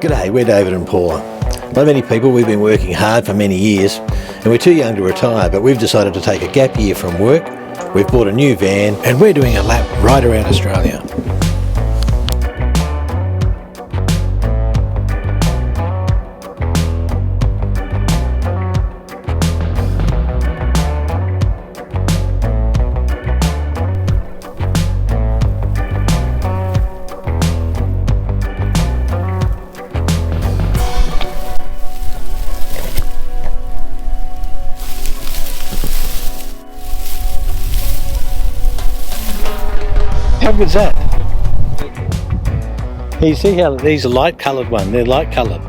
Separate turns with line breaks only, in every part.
G'day, we're David and Paula. Like many people, we've been working hard for many years and we're too young to retire, but we've decided to take a gap year from work. We've bought a new van and we're doing a lap right around Australia. How good's that? You see how these are light coloured one, they're light coloured.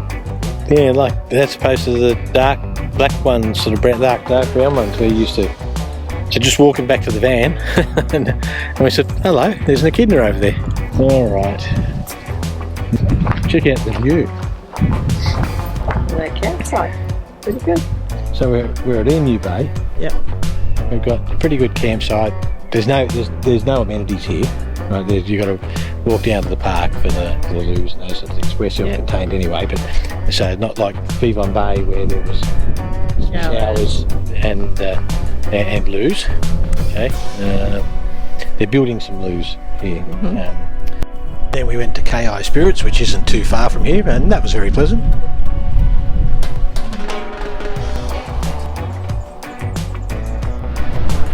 Yeah, like that's opposed to the dark black ones, sort of dark brown ones we're used to. So just walking back to the van and we said, hello, there's an echidna over there. Alright. Check out the view.
That campsite. Pretty good.
So we're at Emu Bay.
Yep.
We've got a pretty good campsite. There's no amenities here. Right, you've got to walk down to the park for the loos and those sort of things. We're self-contained anyway, but so not like Vivon Bay where there was showers and loos. Okay, they're building some loos here. Mm-hmm. Then we went to Kangaroo Spirits, which isn't too far from here, and that was very pleasant.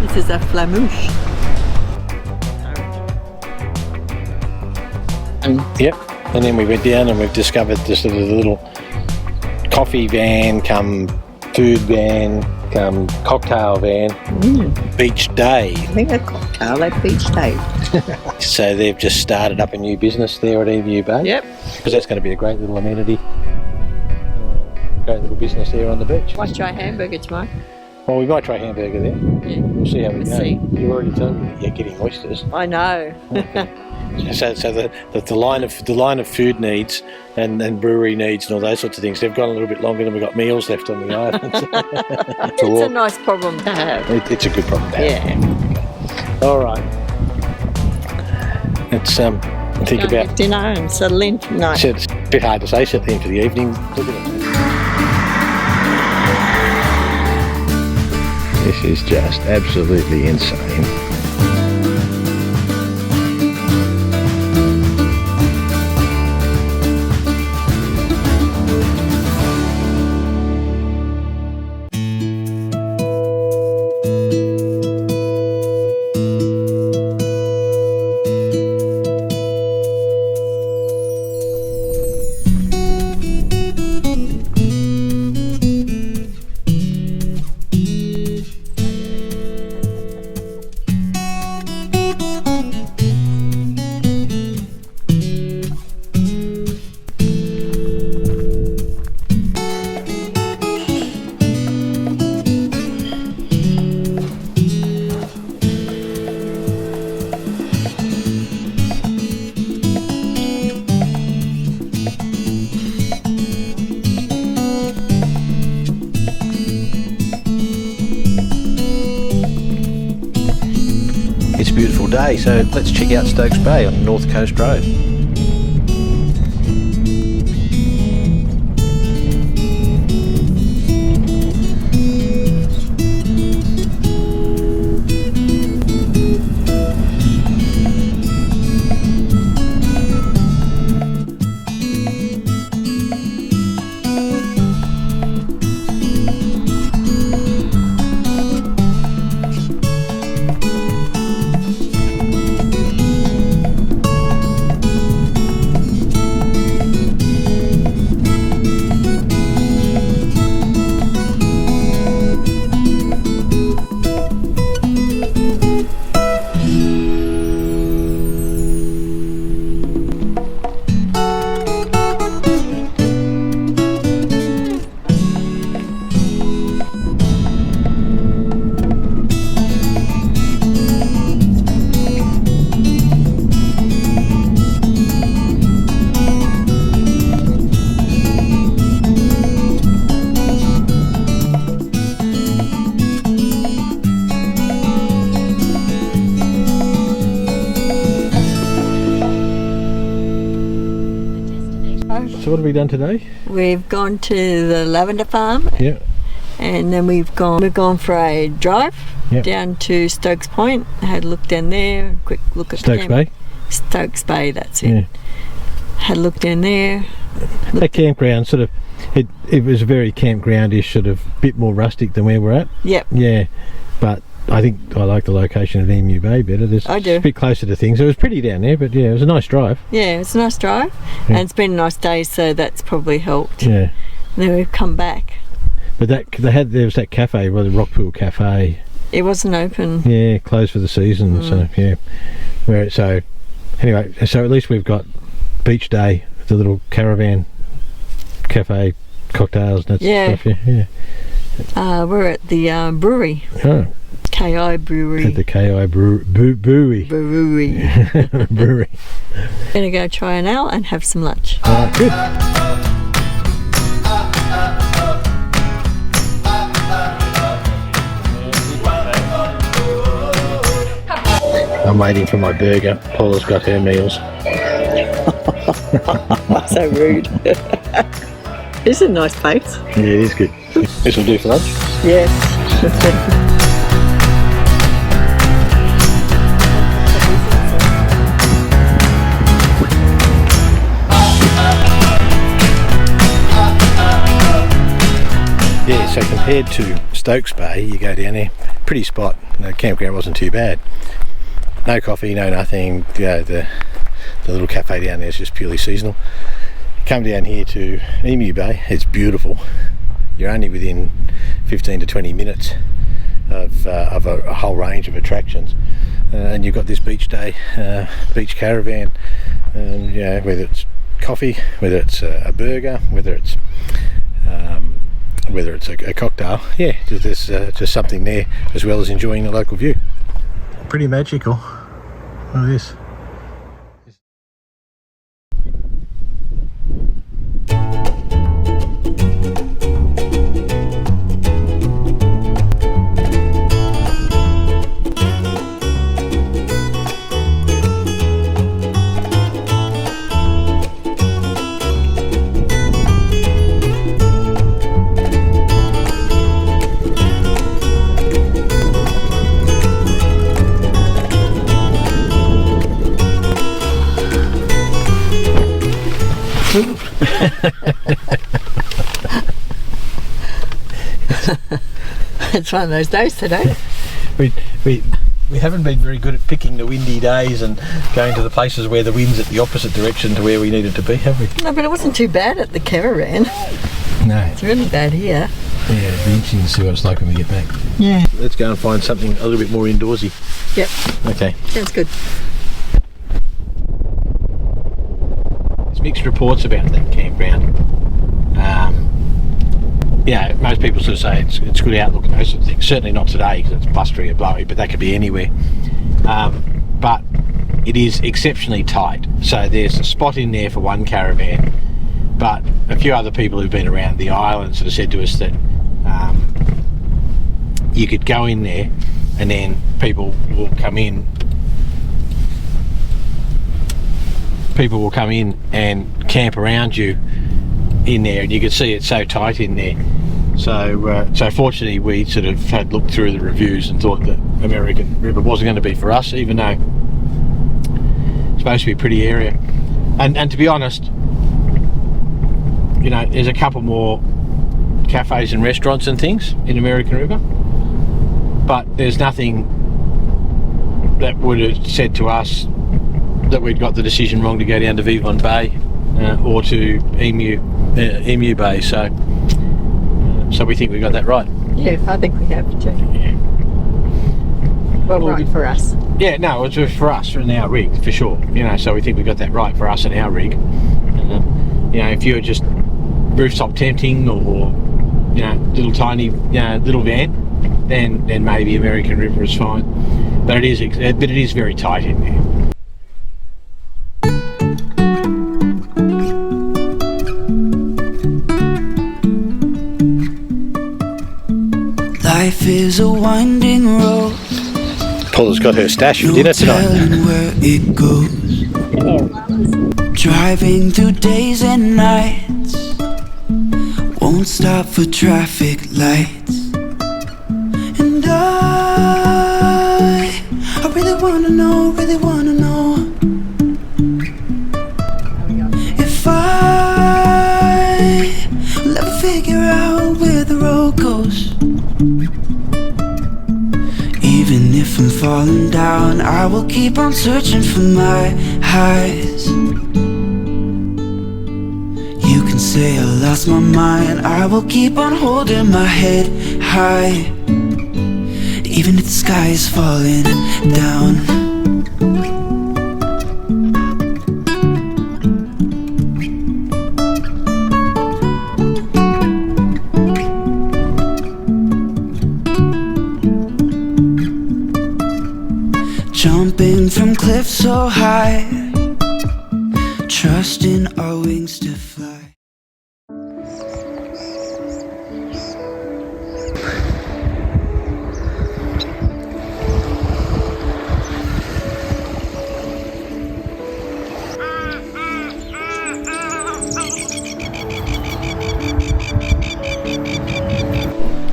This is a flamouche.
Yep, and then we went down and we've discovered this sort of little coffee van, come food van, come cocktail van, beach day.
I think a cocktail at beach day.
So they've just started up a new business there at Emu Bay.
Yep.
Because that's going to be a great little amenity. Great little business there on the beach.
Might try hamburger tomorrow.
Well, we might try hamburger there.
Yeah.
We'll see how we go.
See.
You've already told me that you're getting oysters.
I know.
So the line of food needs and brewery needs and all those sorts of things, they've gone a little bit longer than we've got meals left on the island.
It's a nice problem to have.
It's a good problem to have.
Yeah.
All right. Let's think about
dinner and settle in for the night.
So it's a bit hard to say settle in for the evening. Look at it. This is just absolutely insane. It's a beautiful day, so let's check out Stokes Bay on North Coast Road. So what have we done today?
We've gone to the Lavender Farm,
Yeah.
and then we've gone for a drive
Yep.
down to Stokes Point. Had a look down there, quick look at
Stokes Bay?
Stokes Bay, that's it.
Yeah.
Had a look down there.
That campground sort of, it was very campgroundish, sort of bit more rustic than where we're at.
Yep.
Yeah, but I think I like the location of Emu Bay better.
I do.
It's a bit closer to things. It was pretty down there, but yeah, it was a nice drive.
Yeah, it's a nice drive,
Yeah.
and it's been a nice day, so that's probably helped.
Yeah.
And then we've come back.
But there was that cafe, well, the Rockpool Cafe.
It wasn't open.
Yeah, closed for the season. So yeah, anyway, so at least we've got beach day, the little caravan cafe, cocktails and that stuff. Yeah.
We're at the brewery.
Oh,
KI Brewery.
at the KI Brewery.
Brewery.
Brewery.
Gonna go try an ale and have some lunch.
Good. I'm waiting for my burger. Paula's got her meals.
So rude. It's a nice place.
Yeah, it is good. This will do for lunch.
Yes.
Yeah, so compared to Stokes Bay, you go down there, pretty spot. The campground wasn't too bad. No coffee, no nothing. The little cafe down there is just purely seasonal. Come down here to Emu Bay, it's beautiful. You're only within 15 to 20 minutes of a whole range of attractions. And you've got this beach day, beach caravan, whether it's coffee, whether it's a burger, whether it's a cocktail, yeah, there's just something there as well as enjoying the local view. Pretty magical. Look at this.
It's one of those days today.
We haven't been very good at picking the windy days and going to the places where the wind's at the opposite direction to where we needed to be, have we?
No, but it wasn't too bad at the caravan.
No.
It's really bad here.
Yeah, it'll be interesting to see what it's like when we get back.
Yeah.
Let's go and find something a little bit more indoorsy.
Yep.
Okay.
Sounds good.
There's mixed reports about that campground. Most people sort of say it's good outlook and those sort of things. Certainly not today because it's blustery or blowy, but that could be anywhere. But it is exceptionally tight. So there's a spot in there for one caravan, but a few other people who've been around the island sort of said to us that you could go in there and then people will come in and camp around you in there, and you can see it's so tight in there. So fortunately we sort of had looked through the reviews and thought that American River wasn't going to be for us, even though it's supposed to be a pretty area. And to be honest, there's a couple more cafes and restaurants and things in American River, but there's nothing that would have said to us that we'd got the decision wrong to go down to Vivon Bay or to Emu Bay, so we think we got that right.
Yeah, I think we have too.
Yeah.
Well, right for us.
Yeah, no, it was for us and our rig, for sure. So we think we got that right for us and our rig. If you're just rooftop tenting or little tiny little van, then maybe American River is fine. But it is very tight in there.
Life is a winding road.
Paula's got her stash for dinner tonight.
Where it goes. Driving through days and nights, won't stop for traffic lights. And I really wanna know, if I'll ever figure out where the road goes. Even if I'm falling down, I will keep on searching for my highs. You can say I lost my mind, I will keep on holding my head high. Even if the sky is falling down. Jumping from cliffs so high, trusting our wings to fly.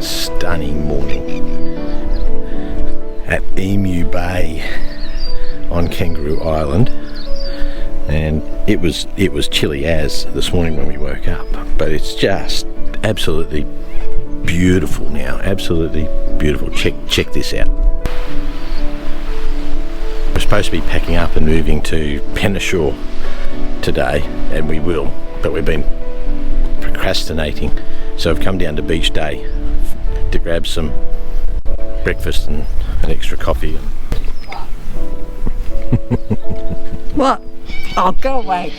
Stunning morning at Emu Bay on Kangaroo Island, and it was chilly as this morning when we woke up, but it's just absolutely beautiful now. Absolutely beautiful. Check this out. We're supposed to be packing up and moving to Penneshaw today, and we will, but we've been procrastinating, so I've come down to Beach Day to grab some breakfast and an extra coffee.
What? Oh, go away.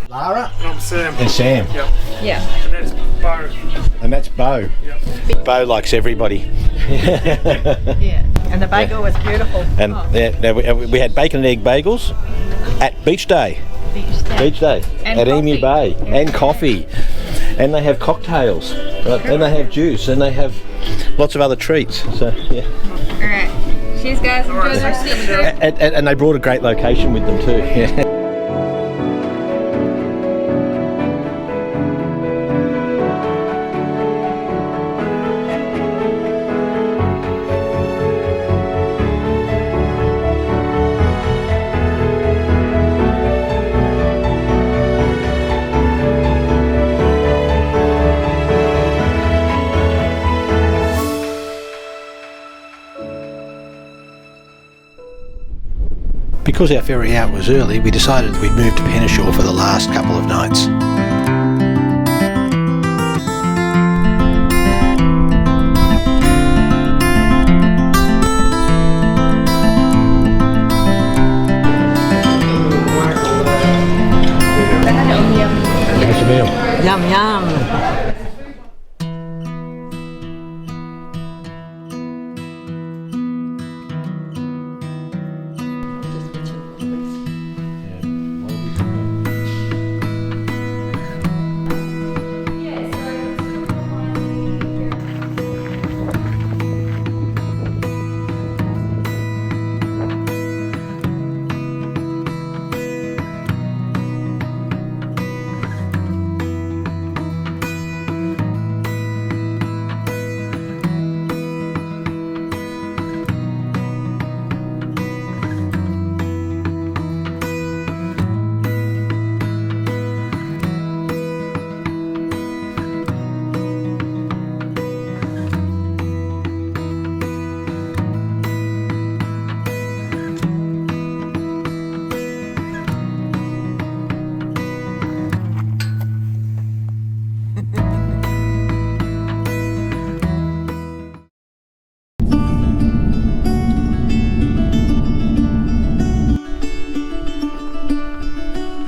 Lara?
I'm Sam.
And Sam.
Yep.
Yeah.
And that's Bo.
And that's Bo.
Yep.
Bo likes everybody.
Yeah. And the bagel was beautiful.
And we had bacon and egg bagels at Beach Day. Beach Day.
And
at
coffee.
Emu Bay. And coffee. And they have cocktails. Right? And they have juice. And they have lots of other treats. So, yeah.
Alright. Cheers, guys. Enjoy the rest of the day.
And they brought a great location with them too. Yeah. Because our ferry out was early, we decided we'd move to Penneshaw for the last couple of nights.
Yum, yum.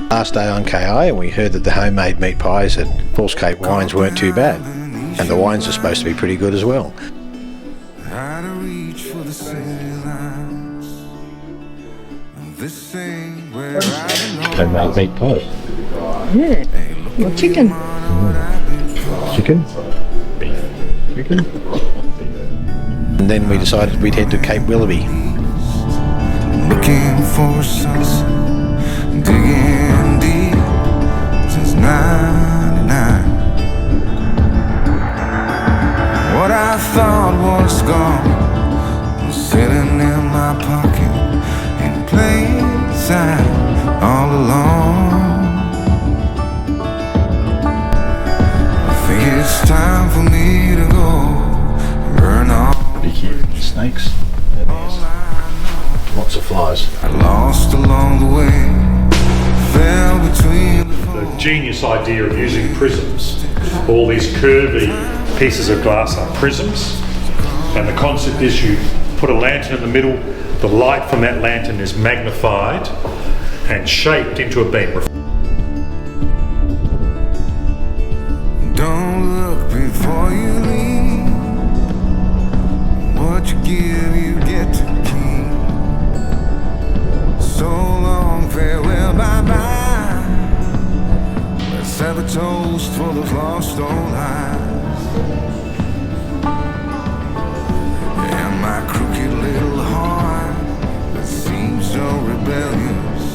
Last day on KI, and we heard that the homemade meat pies at Falls Cape Wines weren't too bad, and the wines are supposed to be pretty good as well. Homemade meat pies. Yeah. Well, chicken.
Chicken? Beef. Chicken? And then we decided we'd head to Cape Willoughby.
Looking
for a sunset, digging deep since '99. What I thought was gone was sitting in my pocket in plain sight all along. I think it's time for me to go and burn all.
Be careful with snakes. And there's lots of flies.
I lost along the way, fell between
The genius idea of using prisms. All these curvy pieces of glass are prisms, and the concept is you put a lantern in the middle, the light from that lantern is magnified and shaped into a beam.
Don't look before you leave. What you give, you get to keep. So long, farewell, bye-bye. Let's have a toast for those lost old eyes. And my crooked little heart that seems so rebellious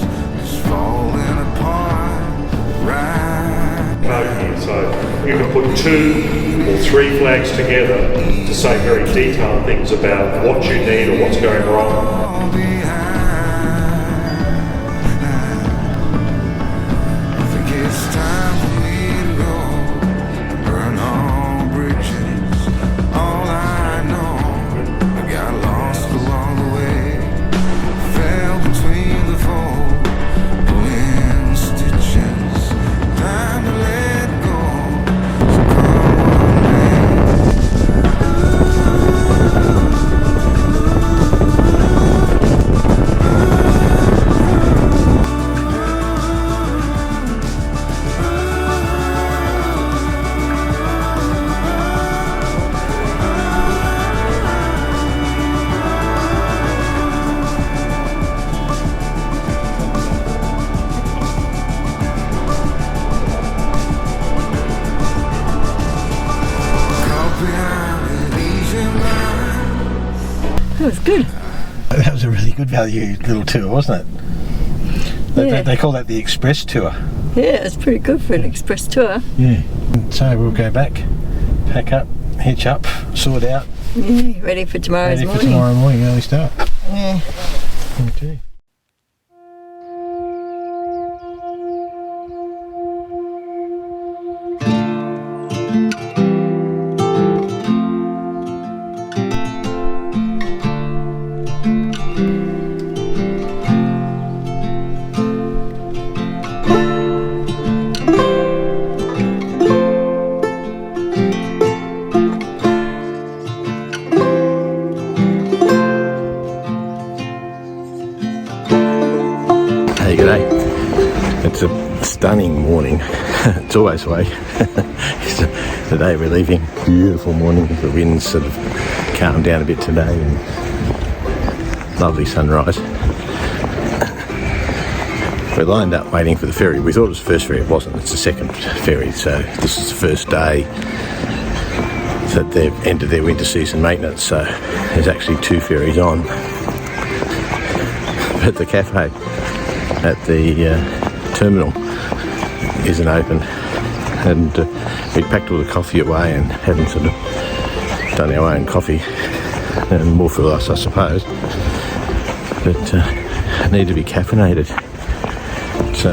is falling apart right
Note here, so you can put 2 or 3 flags together to say very detailed things about what you need or what's going wrong.
behind. I think it's time for me to go, burn all bridges. All I know, I got lost along the way, fell between the fold, pulling stitches. Time to let go. So come
That was good.
That was a really good value little tour, wasn't it?
Yeah.
They call that the express tour.
Yeah, it's pretty good for an express tour.
Yeah. So we'll go back, pack up, hitch up, sort out,
Yeah, ready for tomorrow's
ready for
morning.
tomorrow morning early start.
Yeah.
Okay. Hey, g'day. It's a stunning morning. It's always the way. Today we're leaving. Beautiful morning. The wind's sort of calmed down a bit today and lovely sunrise. We're lined up waiting for the ferry. We thought it was the first ferry. It wasn't. It's the second ferry. So this is the first day that they've entered their winter season maintenance. So there's actually 2 ferries on. But the cafe at the terminal isn't open, and we'd packed all the coffee away and hadn't sort of done our own coffee, and more for us I suppose, but need to be caffeinated, so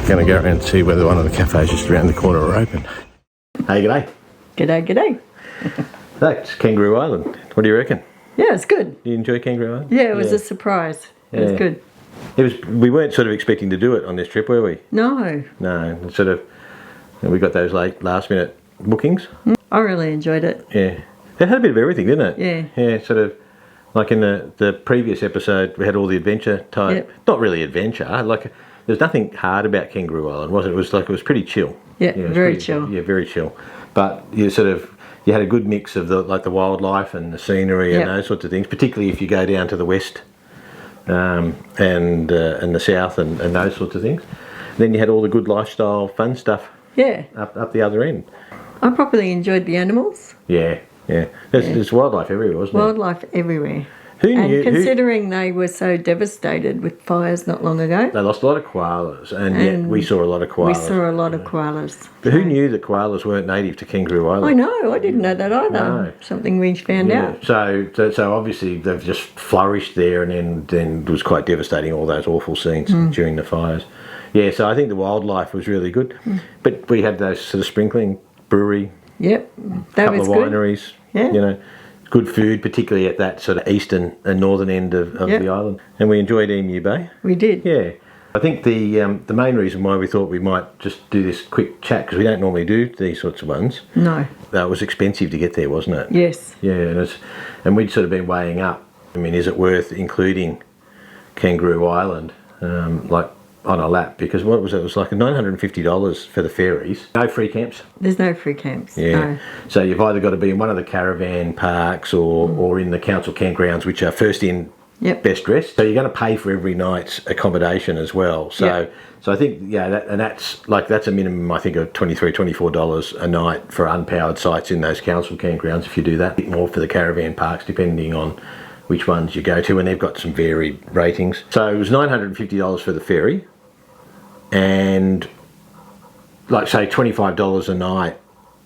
going to go around and see whether one of the cafes just around the corner are open. Hey, g'day.
G'day, g'day.
That's Kangaroo Island. What do you reckon?
Yeah, it's good.
You enjoy Kangaroo Island?
Yeah, it was a surprise. It was
Yeah.
good.
It was. We weren't sort of expecting to do it on this trip, were we?
No,
No, sort of. We got those last minute bookings.
I really enjoyed it.
Yeah, it had a bit of everything, didn't it?
Yeah.
Yeah, sort of. Like in the previous episode, we had all the adventure type.
Yep.
Not really adventure. Like there's nothing hard about Kangaroo Island, was it? It was pretty chill.
Yeah,
it was
very
pretty-
chill.
Yeah, very chill. But you had a good mix of the wildlife and the scenery and
Yep.
those sorts of things. Particularly if you go down to the west. And the south and those sorts of things. Then you had all the good lifestyle fun stuff
Yeah,
up the other end.
I properly enjoyed the animals.
Yeah. There's wildlife everywhere, wasn't
Wildlife everywhere.
Who
And
knew?
considering they were so devastated with fires not long ago,
They lost a lot of koalas, and yet we saw a lot of koalas.
we saw a lot of koalas.
But who knew that koalas weren't native to Kangaroo Island?
I know, I didn't know that either.
No.
Something we found out.
So obviously they've just flourished there, and then it was quite devastating, all those awful scenes during the fires. Yeah, so I think the wildlife was really good. But we had those sort of sprinkling, brewery,
Yep, that
couple
was
of
good.
wineries,
Yeah.
you know, good food, particularly at that sort of eastern and northern end of
Yep.
the island. And we enjoyed Emu Bay.
We did.
Yeah. I think the main reason why we thought we might just do this quick chat, because we don't normally do these sorts of ones,
No.
that was expensive to get there, wasn't it?
Yes.
Yeah, and we'd sort of been weighing up. I mean, is it worth including Kangaroo Island, like on a lap? Because what was it? It was like $950 for the ferries. No free camps.
There's no free camps.
Yeah.
No.
So you've either got to be in one of the caravan parks or in the council campgrounds, which are first in,
Yep.
best dressed. So you're going to pay for every night's accommodation as well. So
Yep.
so I think that's a minimum, I think, of $23-24 a night for unpowered sites in those council campgrounds. If you do that, a bit more for the caravan parks, depending on which ones you go to, and they've got some varied ratings. So it was $950 for the ferry, and like say $25 a night,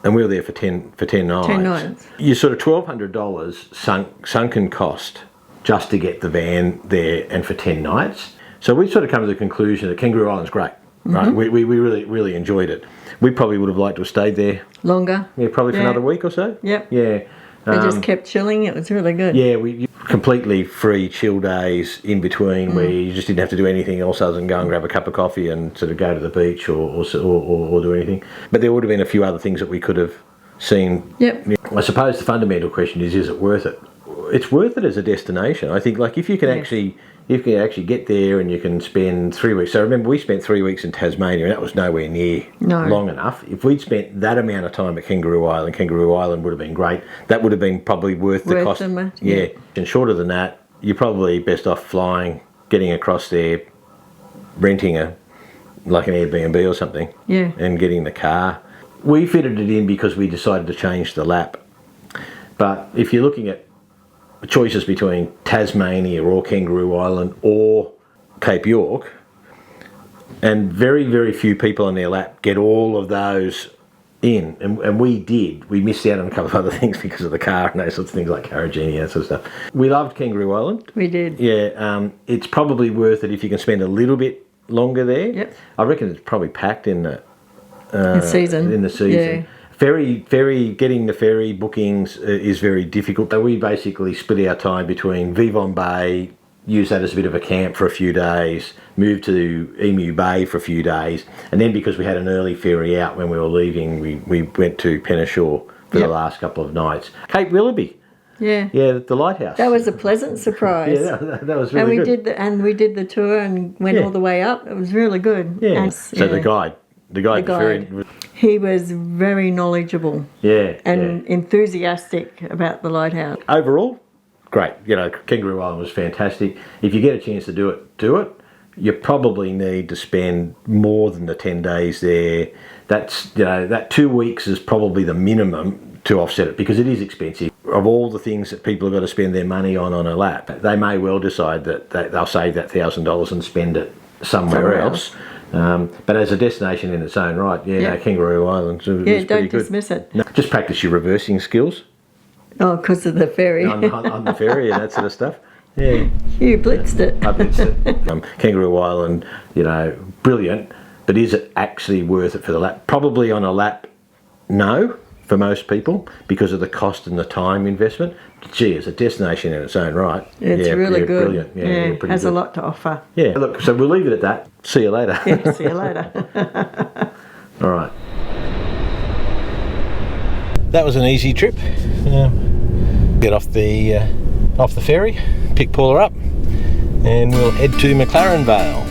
and we were there for 10 nights.
10 nights.
You sort of $1,200 sunken cost just to get the van there, and for 10 nights. So we sort of come to the conclusion that Kangaroo Island's great. Right, we really enjoyed it. We probably would have liked to have stayed there.
Longer.
Yeah, probably for
Yeah.
another week or so.
Yep.
Yeah.
We just kept chilling. It was really good.
Yeah, we completely free chill days in between where you just didn't have to do anything else other than go and grab a cup of coffee and sort of go to the beach or do anything. But there would have been a few other things that we could have seen.
Yep.
I suppose the fundamental question is it worth it? It's worth it as a destination. I think, like, if you can actually get there and you can spend 3 weeks. So remember, we spent 3 weeks in Tasmania, and that was nowhere near long enough. If we'd spent that amount of time at Kangaroo Island would have been great. That would have been probably worth the cost. Yeah. And shorter than that, you're probably best off flying, getting across there, renting an Airbnb or something.
Yeah.
And getting the car. We fitted it in because we decided to change the lap. But if you're looking at choices between Tasmania or Kangaroo Island or Cape York, and very, very few people on their lap get all of those in, and we did. We missed out on a couple of other things because of the car and those sorts of things like Carragini and that sort of stuff. We loved Kangaroo Island.
We did.
Yeah, it's probably worth it if you can spend a little bit longer there.
Yep.
I reckon it's probably packed in the
season.
In the season.
Yeah.
Getting the ferry bookings is very difficult. So we basically split our time between Vivon Bay, use that as a bit of a camp for a few days, moved to Emu Bay for a few days, and then because we had an early ferry out when we were leaving, we went to Penneshaw for the last couple of nights. Cape Willoughby.
Yeah.
Yeah, the lighthouse.
That was a pleasant surprise.
Yeah, that was really good.
We did the tour and went all the way up. It was really good.
Yeah.
And,
So the guide at the ferry.
He was very knowledgeable.
Yeah.
And enthusiastic about the lighthouse.
Overall, great. You know, Kangaroo Island was fantastic. If you get a chance to do it. You probably need to spend more than the 10 days there. That's, that 2 weeks is probably the minimum to offset it, because it is expensive. Of all the things that people have got to spend their money on a lap, they may well decide that they'll save that $1,000 and spend it somewhere else. But as a destination in its own right, Kangaroo Island was pretty
don't
good.
dismiss it.
No, just practice your reversing skills
Oh, because of the ferry.
on the ferry and that sort of stuff. Yeah,
You blitzed it.
I blitzed it. Kangaroo Island, brilliant, but is it actually worth it for the lap? Probably on a lap, no, for most people, because of the cost and the time investment. Gee, it's a destination in its own right.
It's really good.
Brilliant.
Yeah,
pretty
has
good.
a lot to offer.
Yeah, look, so we'll leave it at that. See you later.
Yeah, see you later.
All right. That was an easy trip. Get off the ferry, pick Paula up, and we'll head to McLaren Vale.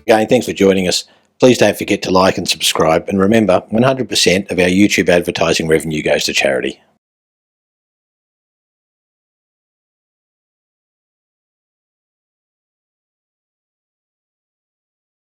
Again, thanks for joining us. Please don't forget to like and subscribe, and remember, 100% of our YouTube advertising revenue goes to charity.